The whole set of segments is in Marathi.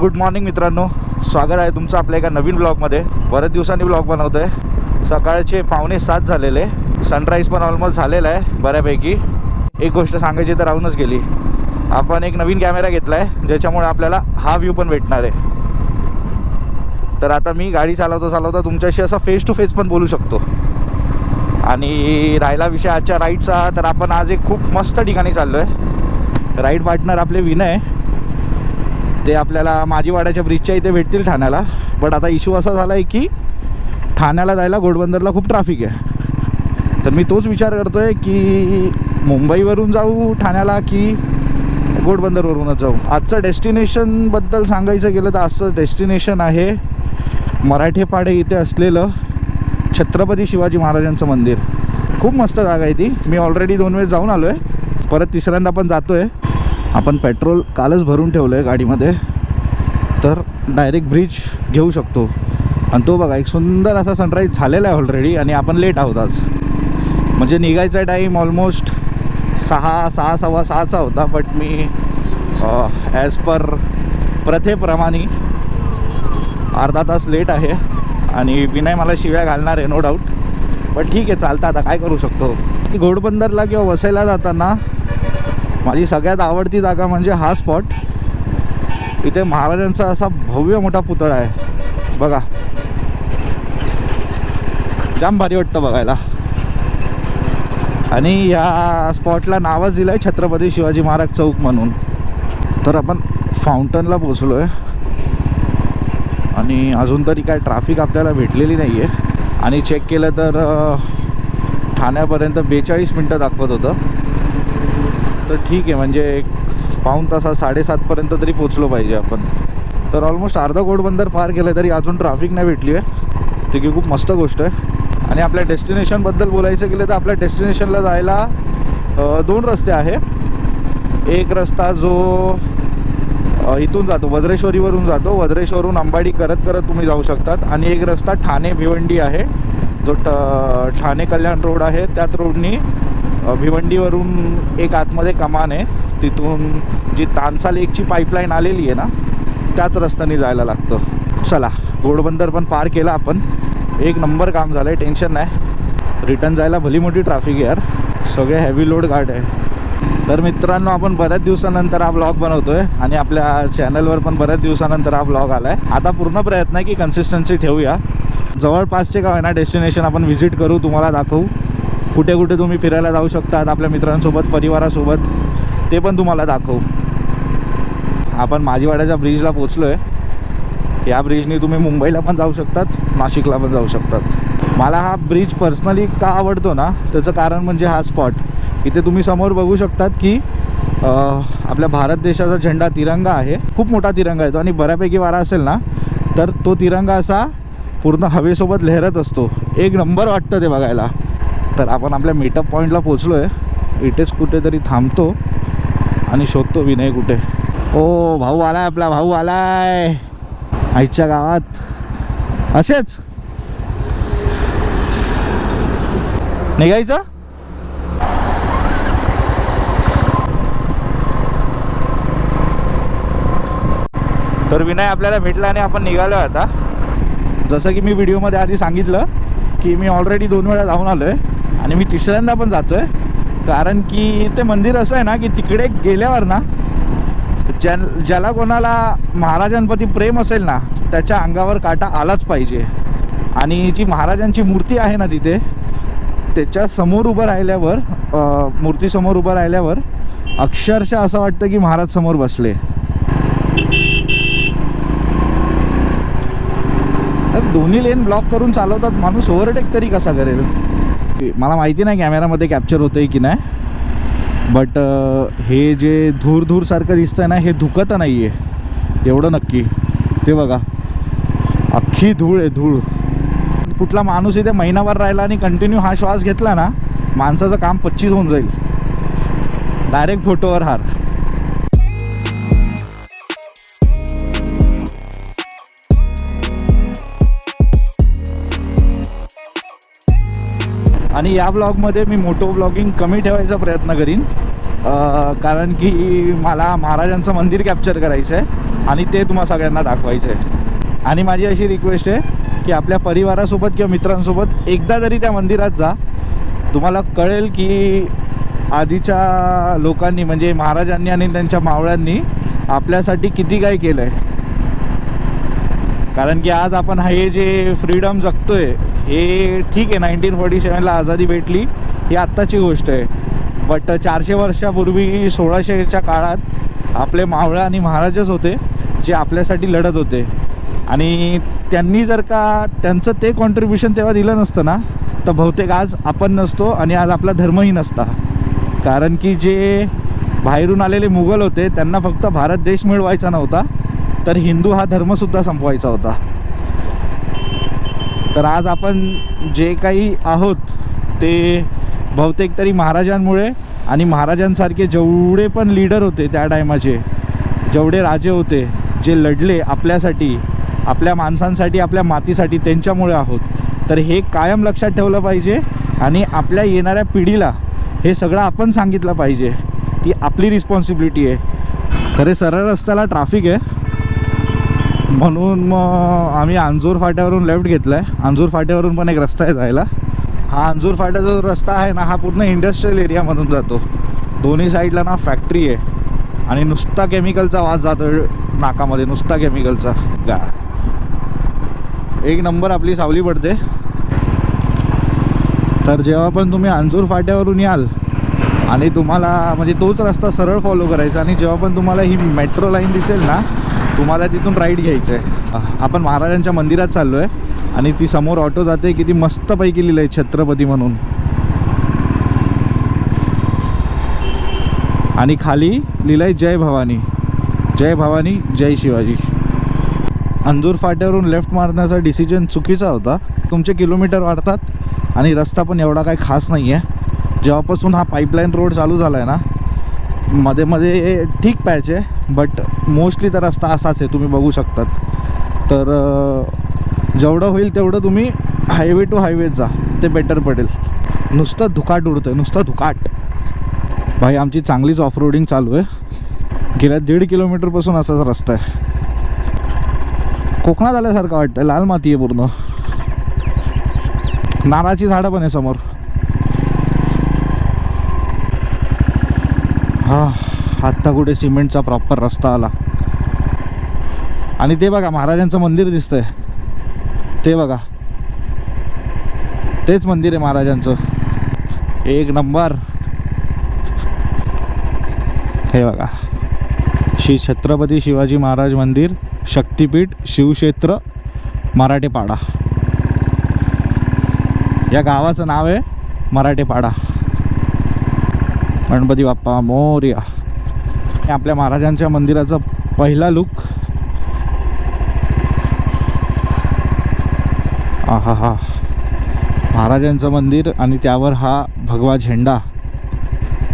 गुड मॉर्निंग मित्रांनो, स्वागत आहे तुमचं आपल्या एका नवीन ब्लॉगमध्ये. बऱ्याच दिवसांनी ब्लॉग बनवतो आहे. सकाळचे 6:45 झालेले, सनराईज पण ऑलमोस्ट झालेला आहे बऱ्यापैकी. एक गोष्ट सांगायची तर राहूनच गेली, आपण एक नवीन कॅमेरा घेतला आहे ज्याच्यामुळे आपल्याला हा व्ह्यू पण भेटणार आहे. तर आता मी गाडी चालवता तुमच्याशी असं फेस टू फेस पण बोलू शकतो. आणि राहिला विषय आजच्या राईडचा, तर आपण आज एक खूप मस्त ठिकाणी चाललो आहे. राईड पार्टनर आपले विनय, ते आपल्याला माजीवाड्याच्या ब्रिजच्या इथे भेटतील ठाण्याला. बट आता इश्यू असा झाला आहे की ठाण्याला जायला घोडबंदरला खूप ट्रॅफिक आहे. तर मी तोच विचार करतो आहे की मुंबईवरून जाऊ ठाण्याला की घोडबंदरवरूनच जाऊ. आजचं डेस्टिनेशनबद्दल सांगायचं गेलं तर आजचं डेस्टिनेशन आहे मराठेपाडे इथे असलेलं छत्रपती शिवाजी महाराजांचं मंदिर. खूप मस्त जागा आहे ती. मी ऑलरेडी 2 वेळेस जाऊन आलो आहे, परत तिसऱ्यांदा पण जातो आहे. आपण पेट्रोल कालच भरून ठेवलं आहे गाडीमध्ये, तर डायरेक्ट ब्रिज घेऊ शकतो. आणि तो बघा, एक सुंदर असा सनराईज झालेला आहे ऑलरेडी. आणि आपण लेट आहोत आज, म्हणजे निघायचा टाईम ऑलमोस्ट 6:15 होता. बट मी ॲज पर प्रथेप्रमाणे अर्धा तास लेट आहे. आणि विनय मला शिव्या घालणार आहे नो डाऊट, बट ठीक आहे, चालतं. आता काय करू शकतो. घोडबंदरला किंवा वसईला जाताना माझी सगळ्यात आवडती जागा म्हणजे हा स्पॉट. इथे महाराजांचा असा भव्य मोठा पुतळा आहे बघा, जाम भारी वाटतं बघायला. आणि या स्पॉटला नावच दिलं आहे छत्रपती शिवाजी महाराज चौक म्हणून. तर आपण फाउंटनला पोचलो आहे आणि अजून तरी काय ट्रॅफिक आपल्याला भेटलेली नाही आहे. आणि चेक केलं तर ठाण्यापर्यंत 42 मिनटं दाखवत होतं. तर ठीक आहे, म्हणजे एक पाऊण तासात 7:30पर्यंत तरी पोचलो पाहिजे आपण. तर ऑलमोस्ट अर्धा घोडबंदर पार केलं तरी अजून ट्रॅफिक नाही भेटली आहे. ती की खूप मस्त गोष्ट आहे. आणि आपल्या डेस्टिनेशनबद्दल बोलायचं गेलं तर आपल्या डेस्टिनेशनला जायला 2 रस्ते आहे. एक रस्ता जो इथून जातो, वज्रेश्वरीवरून जातो. वज्रेश्वरून अंबाडी करत तुम्ही जाऊ शकतात. आणि एक रस्ता ठाणे भिवंडी आहे, जो ठाणे कल्याण रोड आहे. त्याच रोडनी भिवंडीवरून एक आतमध्ये कमान आहे, तिथून जी तानसा लेकची पाईपलाईन आलेली आहे ना, त्याच रस्त्याने जायला लागतं. चला, घोडबंदर पण पार केला आपण. एक नंबर काम झालं आहे, टेन्शन नाही. रिटर्न जायला भली मोठी ट्रॅफिक आहे यार, सगळे हेवी लोड गाड आहे. तर मित्रांनो, आपण बऱ्याच दिवसानंतर हा ब्लॉग बनवतो आहे आणि आपल्या चॅनलवर पण बऱ्याच दिवसानंतर हा ब्लॉग आला आहे. आता पूर्ण प्रयत्न आहे की कन्सिस्टन्सी ठेवूया. जवळपासचे का होईना डेस्टिनेशन आपण व्हिजिट करू, तुम्हाला दाखवू. कुठे कुठे तुम्ही फिरायला जाऊ शकतात आपल्या मित्रांसोबत, परिवारासोबत, ते पण तुम्हाला दाखवू. आपण माजीवाड्याच्या ब्रिजला पोचलो आहे. या ब्रिजनी तुम्ही मुंबईला पण जाऊ शकतात, नाशिकला पण जाऊ शकतात. मला हा ब्रिज पर्सनली का आवडतो ना, त्याचं कारण म्हणजे हा स्पॉट. इथे तुम्ही समोर बघू शकतात की आपल्या भारत देशाचा झेंडा तिरंगा आहे. खूप मोठा तिरंगा आहे तो, आणि बऱ्यापैकी वारा असेल ना तर तो तिरंगा असा पूर्ण हवेसोबत लहरत असतो. एक नंबर वाटतं ते बघायला. तर आपण आपल्या मीटअप पॉईंटला पोचलो आहे. इथेच कुठेतरी थांबतो आणि शोधतो विनय कुठे. ओ, भाऊ आलाय, आपला भाऊ आलाय आईच्या गावात. असेच निघायचं. तर विनय आपल्याला भेटला आणि आपण निघालो आहे आता. जसं की मी व्हिडिओमध्ये आधी सांगितलं की मी ऑलरेडी 2 वेळा जाऊन आलो आहे आणि मी तिसऱ्यांदा पण जातो आहे. कारण की ते मंदिर असं आहे ना की तिकडे गेल्यावर ना, ज्याला कोणाला महाराजांप्रती प्रेम असेल ना, त्याच्या अंगावर काटा आलाच पाहिजे. आणि जी महाराजांची मूर्ती आहे ना तिथे, त्याच्या समोर उभं राहिल्यावर, मूर्तीसमोर उभं राहिल्यावर अक्षरशः असं वाटतं की महाराज समोर बसले. दोन्ही लेन ब्लॉक करून चालवतात, माणूस ओव्हरटेक तरी कसा करेल. मला माहिती नाही कॅमेरामध्ये कॅप्चर होतं आहे की नाही. बट हे जे धूर सारखं दिसतंय ना, हे धुकत नाही आहे एवढं नक्की. ते बघा, अख्खी धूळ आहे, धूळ. कुठला माणूस इथे महिनाभर राहिला आणि कंटिन्यू हा श्वास घेतला ना, माणसाचं काम 25 होऊन जाईल. डायरेक्ट फोटोवर हार. आणि या ब्लॉगमध्ये मी मोटो ब्लॉगिंग कमी ठेवायचा प्रयत्न करीन, कारण की मला महाराजांचं मंदिर कॅप्चर करायचं आहे. आणि ते तुम्हाला सगळ्यांना दाखवायचं आहे. आणि माझी अशी रिक्वेस्ट आहे की आपल्या परिवारासोबत किंवा मित्रांसोबत एकदा तरी त्या मंदिरात जा. तुम्हाला कळेल की आधीच्या लोकांनी म्हणजे महाराजांनी आणि त्यांच्या मावळ्यांनी आपल्यासाठी किती काय केलं आहे. कारण की आज आपण हे जे फ्रीडम जगतोय हे ठीक आहे, 1947ला आझादी भेटली ही आत्ताची गोष्ट आहे. बट 400 वर्षापूर्वी 1600च्या काळात आपले मावळे आणि महाराजच होते जे आपल्यासाठी लढत होते. आणि त्यांनी जर का त्यांचं ते कॉन्ट्रीब्युशन तेव्हा दिलं नसतं ना तर बहुतेक आज आपण नसतो आणि आज आपला धर्मही नसता. कारण की जे बाहेरून आलेले मुघल होते त्यांना फक्त भारत देश मिळवायचा नव्हता तर हिंदू हा धर्मसुद्धा संपवायचा होता. तर आज आपण जे काही आहोत ते बहुतेक तरी महाराजांमुळे आणि महाराजांसारखे जेवढे पण लीडर होते त्या टायमाचे, जेवढे राजे होते जे लढले आपल्यासाठी, आपल्या माणसांसाठी, आपल्या मातीसाठी, त्यांच्यामुळे आहोत. तर हे कायम लक्षात ठेवलं पाहिजे आणि आपल्या येणाऱ्या पिढीला हे सगळं आपण सांगितलं पाहिजे. ती आपली रिस्पॉन्सिबिलिटी आहे. तर हे सरळ रस्त्याला ट्रॅफिक आहे म्हणून मग आम्ही अंजूर फाट्यावरून लेफ्ट घेतला आहे. अंजूर फाट्यावरून पण एक रस्ता आहे जायला. हा अंजूर फाट्याचा जो रस्ता आहे ना हा पूर्ण इंडस्ट्रियल एरियामधून जातो. दोन्ही साईडला ना फॅक्टरी आहे आणि नुसता केमिकलचा वास जातो नाकामध्ये, नुसता केमिकलचा. एक नंबर आपली सावली पडते. तर जेव्हा पण तुम्ही अंजूर फाट्यावरून याल आणि तुम्हाला म्हणजे तोच रस्ता सरळ फॉलो करायचा आणि जेव्हा पण तुम्हाला ही मेट्रो लाईन दिसेल ना तुम्हाला तिथून राईट घ्यायचं आहे. आपण महाराजांच्या मंदिरात चाललो आहे आणि ती समोर ऑटो जाते. किती मस्तपैकी लिहिलं आहे छत्रपती म्हणून आणि खाली लिहिलं आहे जय भवानी, जय भवानी, जय शिवाजी. अंजूर फाट्यावरून लेफ्ट मारण्याचा डिसिजन चुकीचा होता. तुमचे किलोमीटर वाढतात आणि रस्ता पण एवढा काही खास नाही आहे. जेव्हापासून हा पाईपलाईन रोड चालू झाला आहे ना मध्ये मध्ये ठीक पॅच आहे बट मोस्टली तर रस्ता असाच आहे, तुम्ही बघू शकतात. तर जेवढं होईल तेवढं तुम्ही हायवे टू हायवे जा, ते बेटर पडेल. नुसतं धुकाट उडतं आहे, नुसतं धुकाट. भाई आमची चांगलीच ऑफ रोडिंग चालू आहे. गेल्या 1.5 किलोमीटरपासून असाच रस्ता आहे. कोकणात आल्यासारखं वाटतं, लाल माती आहे पूर्ण. नारळाची झाडं पण आहे समोर. हा आत्ता कुठे सिमेंटचा प्रॉपर रस्ता आला. आणि ते बघा महाराजांचं मंदिर दिसतंय, ते बघा तेच मंदिर आहे महाराजांचं. एक नंबर. हे बघा श्री छत्रपती शिवाजी महाराज मंदिर, शक्तिपीठ, शिवक्षेत्र, मराठेपाडा. या गावाचं नाव आहे मराठेपाडा. गणपती बाप्पा मोरया. आपल्या महाराजांच्या मंदिराचा पहिला लुक. आहा हा महाराजांचं मंदिर आणि त्यावर हा भगवा झेंडा.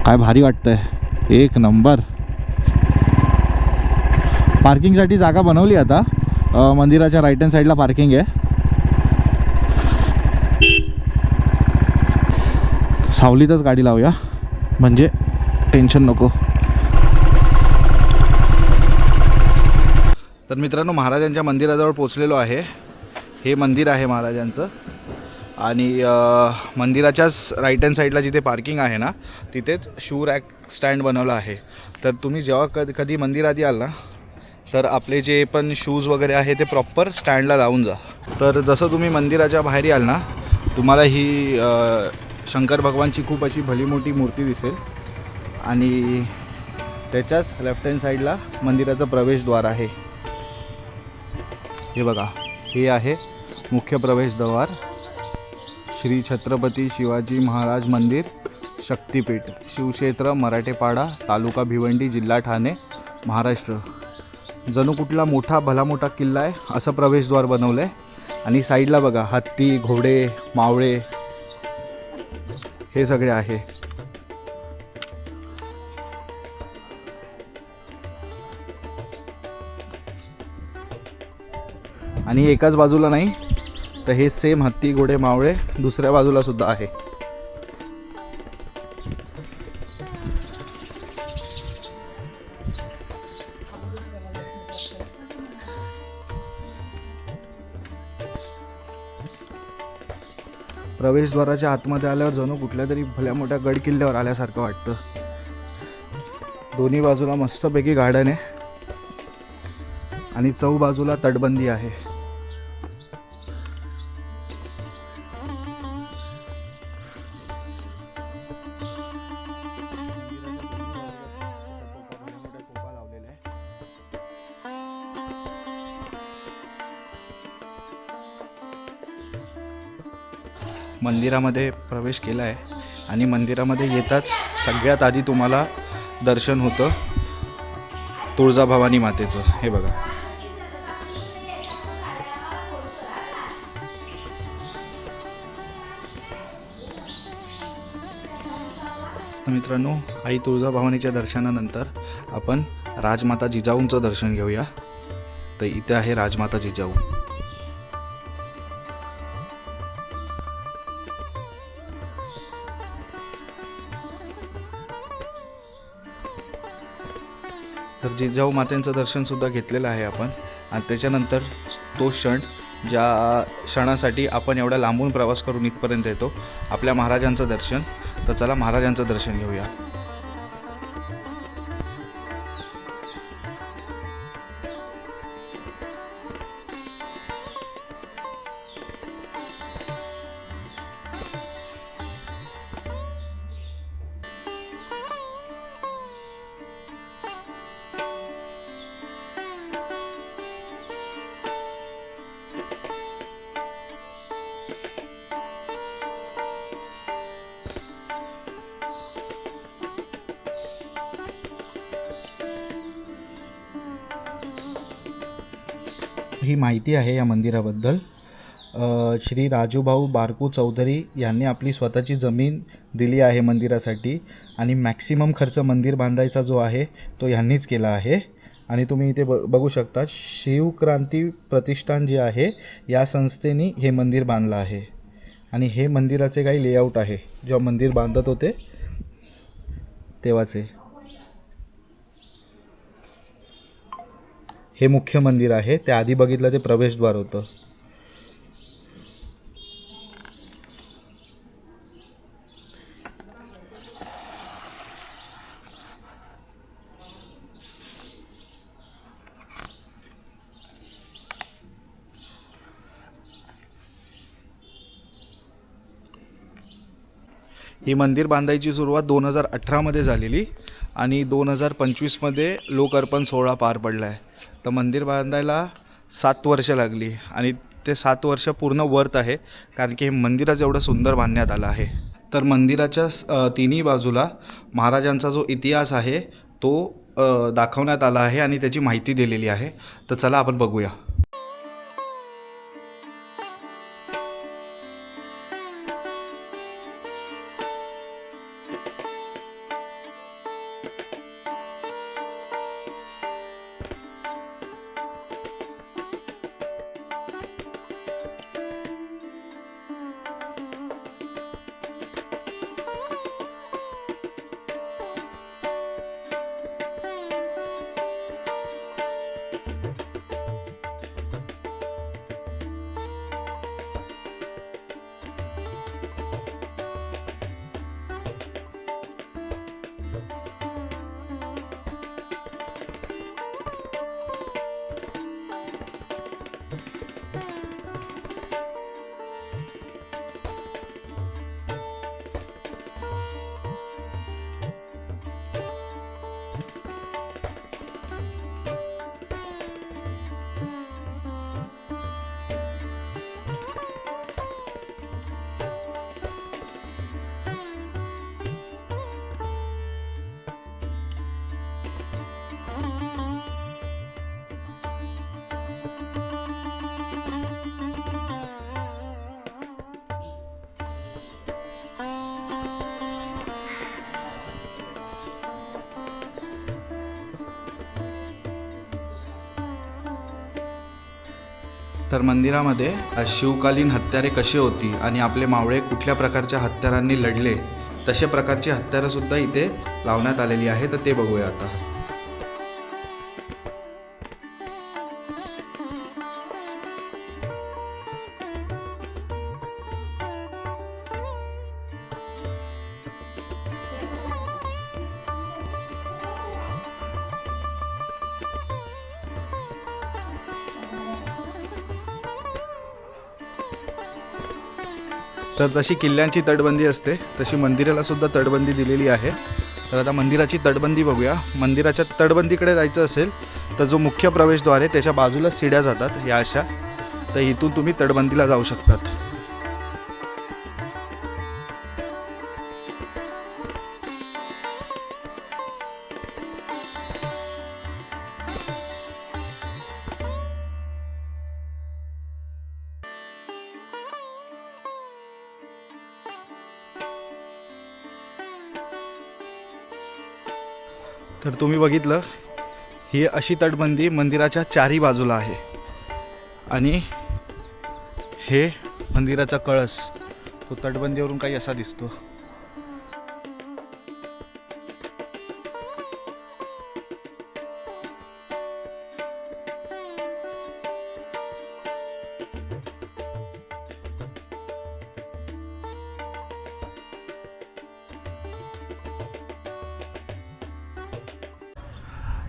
काय भारी वाटतंय, एक नंबर. पार्किंगसाठी जागा बनवली आता. मंदिराच्या राईट हँड साईडला पार्किंग आहे. सावलीतच गाडी लावूया म्हणजे टेन्शन नको. तर मित्रांनो महाराजांच्या मंदिराजवळ पोचलेलो आहे. हे मंदिर आहे महाराजांचं आणि मंदिराच्याच राईट हँड साईडला जिथे पार्किंग आहे ना तिथेच शू रॅक स्टँड बनवलं आहे. तर तुम्ही जेव्हा कधी मंदिरात याल ना तर आपले जे पण शूज वगैरे आहे ते प्रॉपर स्टँडला लावून जा. तर जसं तुम्ही मंदिराच्या बाहेर याल ना तुम्हाला ही शंकर भगवानची खूप अशी भली मोठी मूर्ती दिसेल आणि त्याच्याच लेफ्ट हँड साईडला मंदिराचं प्रवेशद्वार आहे. हे बघा हे आहे मुख्य प्रवेशद्वार. श्री छत्रपती शिवाजी महाराज मंदिर, शक्तिपीठ, शिवक्षेत्र, मराठेपाडा, तालुका भिवंडी, जिल्हा ठाणे, महाराष्ट्र. जणू कुठला मोठा भला मोठा किल्ला आहे असं प्रवेशद्वार बनवलं आहे. आणि साईडला बघा हत्ती, घोडे, मावळे हे सगळे आहे. आणि एकाच बाजूला नाही तर हे सेम हत्ती, घोडे, मावळे दुसऱ्या बाजूला सुद्धा आहे. प्रवेशद्वाराच्या आतमध्ये आल्यावर जणू कुठल्या तरी भल्या मोठ्या गड किल्ल्यावर आल्यासारखं वाटतं. दोन्ही बाजूला मस्तपैकी गार्डन आहे आणि चौबाजूला तटबंदी आहे. मंदिरामध्ये प्रवेश केला आहे आणि मंदिरामध्ये येताच सगळ्यात आधी तुम्हाला दर्शन होतं तुळजाभवानी मातेचं. हे बघा, मित्रांनो, आई तुळजाभवानीच्या दर्शनानंतर आपण राजमाता जिजाऊंचं दर्शन घेऊया. तर इथे आहे राजमाता जिजाऊ. तर जिजाऊ मातेंचं दर्शनसुद्धा घेतलेलं आहे आपण. आणि त्याच्यानंतर तो क्षण, ज्या क्षणासाठी आपण एवढा लांबून प्रवास करून इथपर्यंत येतो, आपल्या महाराजांचं दर्शन. तर चला महाराजांचं दर्शन घेऊया. ही माहिती आहे या मंदिराबद्दल. श्री राजूभाऊ बारकू चौधरी यांनी आपली स्वतःची जमीन दिली आहे मंदिरासाठी आणि मॅक्सिमम खर्च मंदिर बांधायचा जो आहे तो यांनीच केला आहे. आणि तुम्ही इथे बघू शकता, शिवक्रांती प्रतिष्ठान जे आहे या संस्थेने हे मंदिर बांधलं आहे. आणि हे मंदिराचे काही लेआउट आहे जेव्हा मंदिर बांधत होते तेव्हाचे. हे मुख्य मंदिर आहे, त्या आधी बघितलं ते प्रवेशद्वार होतं. ही मंदिर बांधायची सुरुवात 2018मध्ये झालेली आणि 2025मध्ये लोकार्पण सोहळा पार पडला आहे. तर मंदिर बांधायला 7 वर्ष लागली आणि ते 7 वर्ष पूर्ण वर्थ आहे, कारण की हे मंदिराचं एवढं सुंदर बांधण्यात आलं आहे. तर मंदिराच्या तिन्ही बाजूला महाराजांचा जो इतिहास आहे तो दाखवण्यात आला आहे आणि त्याची माहिती दिलेली आहे. तर चला आपण बघूया. तर मंदिरामध्ये शिवकालीन हत्यारे कशी होती आणि आपले मावळे कुठल्या प्रकारच्या हत्यारांनी लढले, तशा प्रकारची हत्यारंसुद्धा इथे लावण्यात आलेली आहे. तर ते बघूया आता. तर जशी किल्ल्यांची तटबंदी असते तशी मंदिराला सुद्धा तटबंदी दिलेली आहे. तर आता मंदिराची तटबंदी बघूया. मंदिराच्या तटबंदीकडे जायचं असेल तर जो मुख्य प्रवेशद्वार आहे त्याच्या बाजूला सीड्या जातात या अशा. तर इथून तुम्ही तटबंदीला जाऊ शकतात. तर तुम्ही बघितलं ही अशी तटबंदी मंदिराच्या चारी बाजूला आहे आणि हे मंदिराचा कळस तो तटबंदीवरून काही असा दिसतो.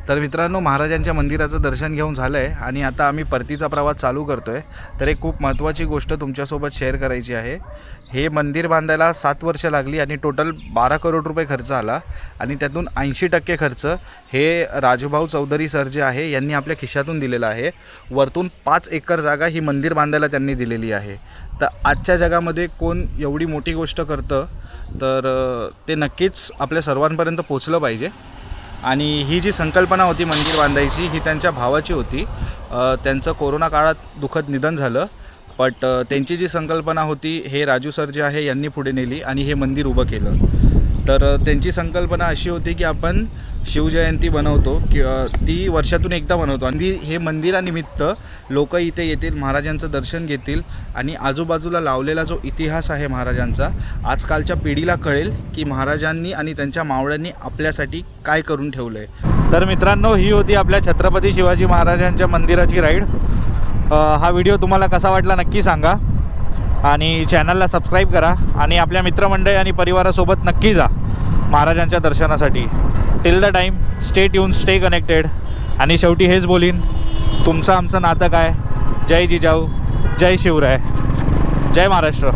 तर मित्रांनो, महाराजांच्या मंदिराचं दर्शन घेऊन झालं आहे आणि आता आम्ही परतीचा प्रवास चालू करतो आहे. तर एक खूप महत्त्वाची गोष्ट तुमच्यासोबत शेअर करायची आहे. हे मंदिर बांधायला 7 वर्ष लागली आणि टोटल 12 करोड रुपये खर्च आला आणि त्यातून 80% खर्च हे राजूभाऊ चौधरी सर जे आहे यांनी आपल्या खिशातून दिलेला आहे. वरतून 5 एकर जागा ही मंदिर बांधायला त्यांनी दिलेली आहे. तर आजच्या जगामध्ये कोण एवढी मोठी गोष्ट करतं तर ते नक्कीच आपल्या सर्वांपर्यंत पोचलं पाहिजे. आणि ही जी संकल्पना होती मंदिर बांधायची ही त्यांच्या भावाची होती. त्यांचं कोरोना काळात दुःखद निधन झालं, बट त्यांची जी संकल्पना होती हे राजू सर जे आहे यांनी पुढे नेली आणि हे मंदिर उभं केलं. तर त्यांची संकल्पना अशी होती की आपण शिवजयंती बनवतो की ती वर्षातून एकदा बनवतो आणि हे मंदिरानिमित्त लोक इथे येतील, महाराजांचं दर्शन घेतील आणि आजूबाजूला लावलेला जो इतिहास आहे महाराजांचा आजकालच्या पिढीला कळेल की महाराजांनी आणि त्यांच्या मावळ्यांनी आपल्यासाठी काय करून ठेवलं आहे. तर मित्रांनो, ही होती आपल्या छत्रपती शिवाजी महाराजांच्या मंदिराची राईड. हा व्हिडिओ तुम्हाला कसा वाटला नक्की सांगा आणि चॅनलला सबस्क्राईब करा आणि आपल्या मित्रमंडळी आणि परिवारासोबत नक्की जा महाराजांच्या दर्शनासाठी. Till the time stay tune, stay connected आणि शेवटी हेच बोलीन, तुमचं आमचं नातं काय. जय जिजाऊ, जय शिवराय, जय महाराष्ट्र.